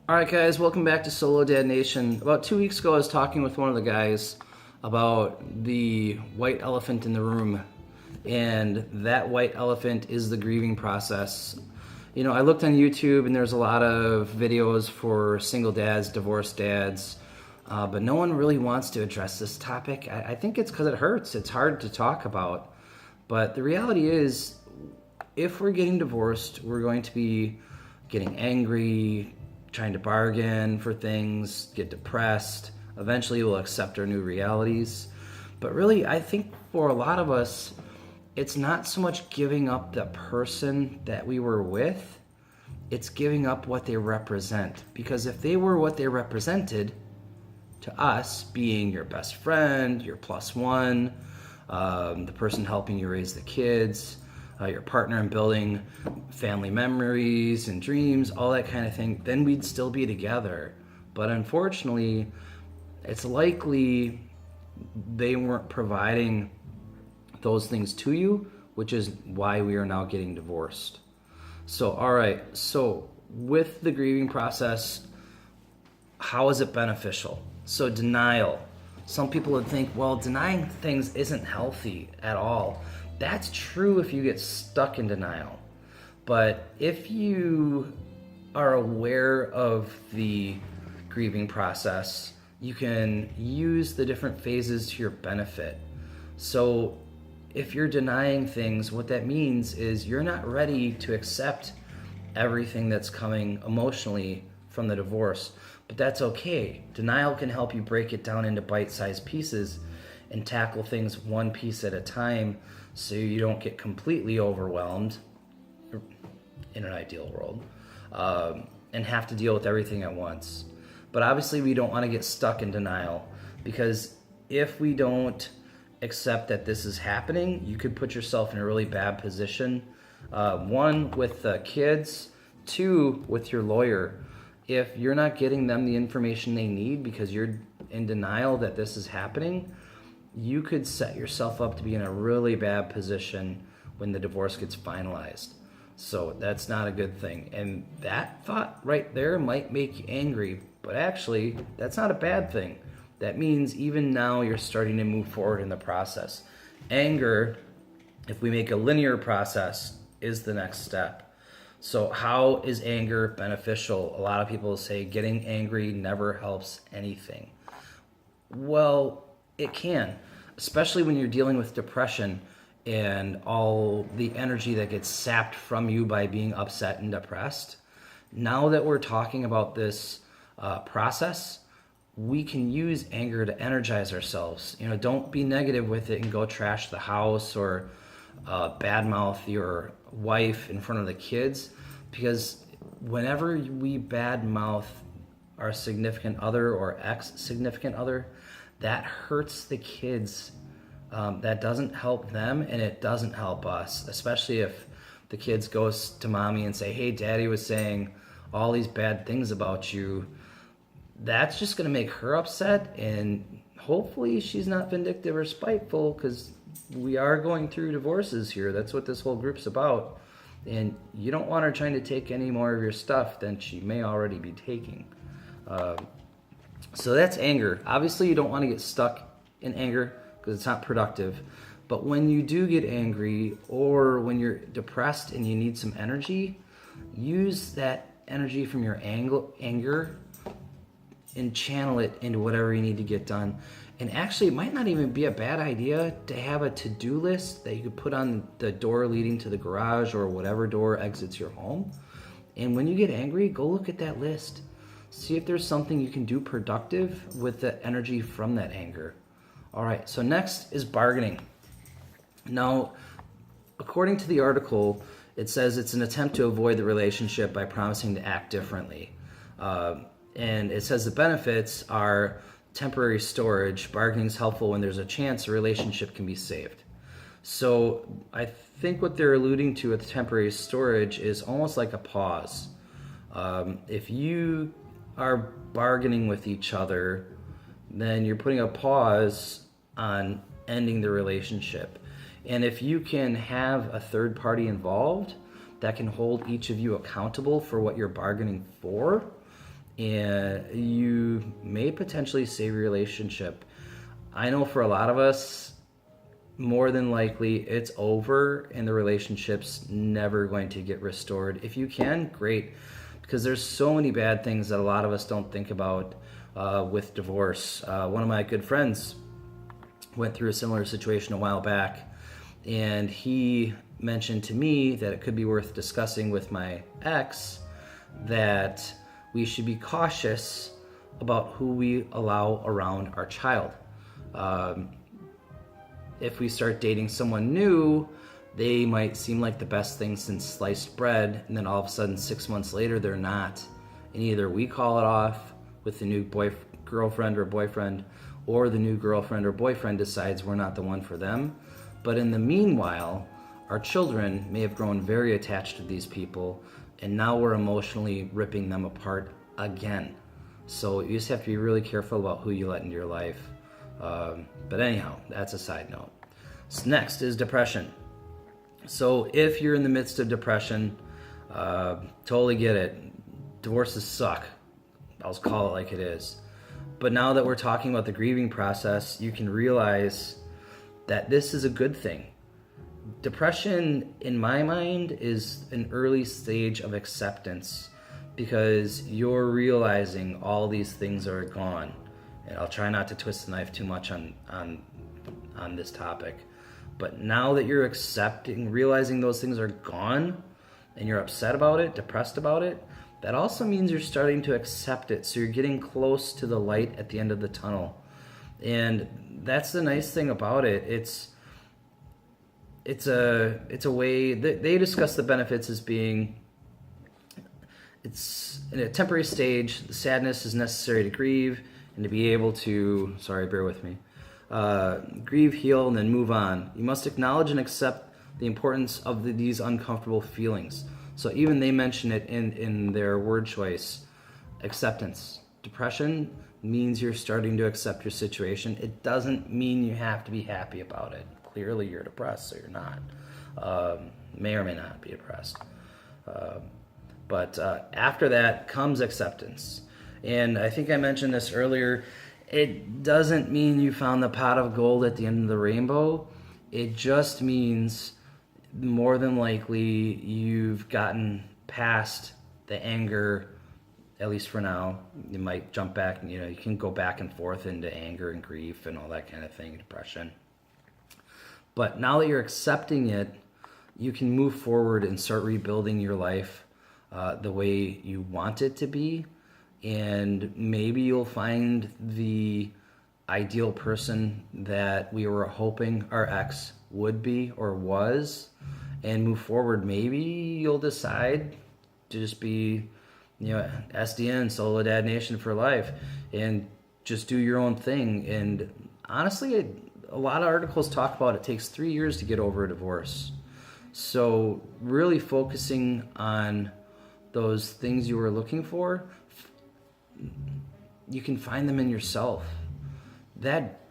All right, guys, welcome back to Solo Dad Nation. About 2 weeks ago, I was talking with one of the guys about the white elephant in the room, and that white elephant is the grieving process. You know, I looked on YouTube, and there's a lot of videos for single dads, divorced dads, but no one really wants to address this topic. I think it's because it hurts. It's hard to talk about. But the reality is, if we're getting divorced, we're going to be getting angry, trying to bargain for things, get depressed. Eventually, we'll accept our new realities. But really, I think for a lot of us, it's not so much giving up the person that we were with, it's giving up what they represent. Because if they were what they represented to us, being your best friend, your plus one, the person helping you raise the kids, your partner in building family memories and dreams, all that kind of thing, then we'd still be together. But unfortunately, it's likely they weren't providing those things to you, which is why we are now getting divorced. So, all right, so with the grieving process, how is it beneficial? So, denial. Some people would think, well, denying things isn't healthy at all. That's true if you get stuck in denial. But if you are aware of the grieving process, you can use the different phases to your benefit. So if you're denying things, what that means is you're not ready to accept everything that's coming emotionally from the divorce. But that's okay. Denial can help you break it down into bite-sized pieces and tackle things one piece at a time so you don't get completely overwhelmed in an ideal world and have to deal with everything at once. But obviously we don't want to get stuck in denial, because if we don't accept that this is happening, you could put yourself in a really bad position. One, with the kids. Two, with your lawyer. If you're not getting them the information they need because you're in denial that this is happening, you could set yourself up to be in a really bad position when the divorce gets finalized. So that's not a good thing. And that thought right there might make you angry, but actually, that's not a bad thing. That means even now you're starting to move forward in the process. Anger, if we make a linear process, is the next step. So how is anger beneficial? A lot of people say getting angry never helps anything. Well, it can, especially when you're dealing with depression and all the energy that gets sapped from you by being upset and depressed. Now that we're talking about this process, we can use anger to energize ourselves. You know, don't be negative with it and go trash the house or badmouth your wife in front of the kids, because whenever we badmouth our significant other or ex-significant other, that hurts the kids. That doesn't help them, and it doesn't help us, especially if the kids goes to mommy and say, hey, daddy was saying all these bad things about you. That's just going to make her upset, and hopefully she's not vindictive or spiteful, because we are going through divorces here. That's what this whole group's about. And you don't want her trying to take any more of your stuff than she may already be taking. So that's anger. Obviously, you don't want to get stuck in anger because it's not productive. But when you do get angry, or when you're depressed and you need some energy, use that energy from your anger and channel it into whatever you need to get done. And actually, it might not even be a bad idea to have a to-do list that you could put on the door leading to the garage or whatever door exits your home. And when you get angry, go look at that list. See if there's something you can do productive with the energy from that anger. All right, so next is bargaining. Now, according to the article, it says it's an attempt to avoid the relationship by promising to act differently. And it says the benefits are temporary storage. Bargaining is helpful when there's a chance a relationship can be saved. So I think what they're alluding to with temporary storage is almost like a pause. If you are bargaining with each other, then you're putting a pause on ending the relationship. And if you can have a third party involved that can hold each of you accountable for what you're bargaining for, and you may potentially save your relationship. I know for a lot of us, more than likely it's over and the relationship's never going to get restored. If you can, great, because there's so many bad things that a lot of us don't think about with divorce. One of my good friends went through a similar situation a while back, and he mentioned to me that it could be worth discussing with my ex that we should be cautious about who we allow around our child. If we start dating someone new, they might seem like the best thing since sliced bread, and then all of a sudden 6 months later they're not. And either we call it off with the new girlfriend or boyfriend, or the new girlfriend or boyfriend decides we're not the one for them. But in the meanwhile, our children may have grown very attached to these people, and now we're emotionally ripping them apart again. So you just have to be really careful about who you let into your life. But anyhow, that's a side note. So next is depression. So if you're in the midst of depression, totally get it. Divorces suck. I'll just call it like it is. But now that we're talking about the grieving process, you can realize that this is a good thing. Depression, in my mind, is an early stage of acceptance because you're realizing all these things are gone. And I'll try not to twist the knife too much on this topic. But now that you're realizing those things are gone, and you're upset about it, depressed about it, that also means you're starting to accept it. So you're getting close to the light at the end of the tunnel. And that's the nice thing about it. It's a way that they discuss the benefits as being, it's in a temporary stage. The sadness is necessary to grieve and to be able to, bear with me, grieve, heal, and then move on. You must acknowledge and accept the importance of these uncomfortable feelings. So even they mention it in their word choice, acceptance. Depression means you're starting to accept your situation. It doesn't mean you have to be happy about it. Clearly you're depressed, so you're not. May or may not be depressed. But after that comes acceptance. And I think I mentioned this earlier. It doesn't mean you found the pot of gold at the end of the rainbow. It just means more than likely you've gotten past the anger, at least for now. You might jump back, and you can go back and forth into anger and grief and all that kind of thing, depression. But now that you're accepting it, you can move forward and start rebuilding your life the way you want it to be. And maybe you'll find the ideal person that we were hoping our ex would be or was, and move forward. Maybe you'll decide to just be, SDN, Solo Dad Nation for life, and just do your own thing. And honestly, a lot of articles talk about it takes 3 years to get over a divorce. So really focusing on those things you were looking for, you can find them in yourself. That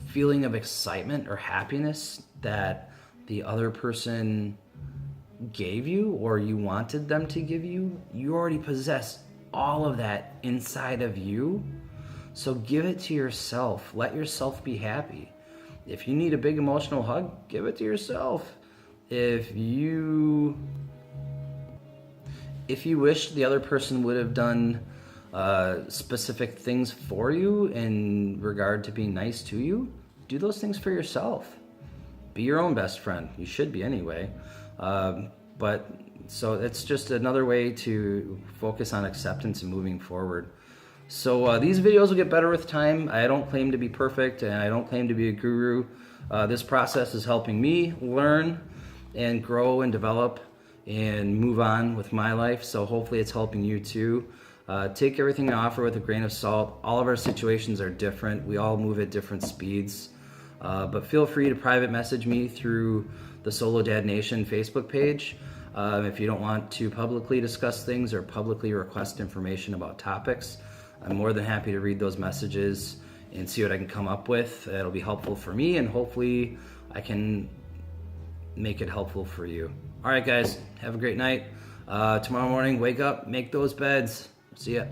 feeling of excitement or happiness that the other person gave you or you wanted them to give you, you already possess all of that inside of you. So give it to yourself. Let yourself be happy. If you need a big emotional hug, give it to yourself. If you wish the other person would have done specific things for you in regard to being nice to you, do those things for yourself. Be your own best friend. You should be anyway. But so it's just another way to focus on acceptance and moving forward. So these videos will get better with time. I don't claim to be perfect, and I don't claim to be a guru. This process is helping me learn and grow and develop and move on with my life. So hopefully it's helping you too. Take everything I offer with a grain of salt. All of our situations are different. We all move at different speeds. But feel free to private message me through the Solo Dad Nation Facebook page. If you don't want to publicly discuss things or publicly request information about topics, I'm more than happy to read those messages and see what I can come up with. It'll be helpful for me, and hopefully I can make it helpful for you. All right, guys, have a great night. Tomorrow morning, wake up, make those beds. See ya.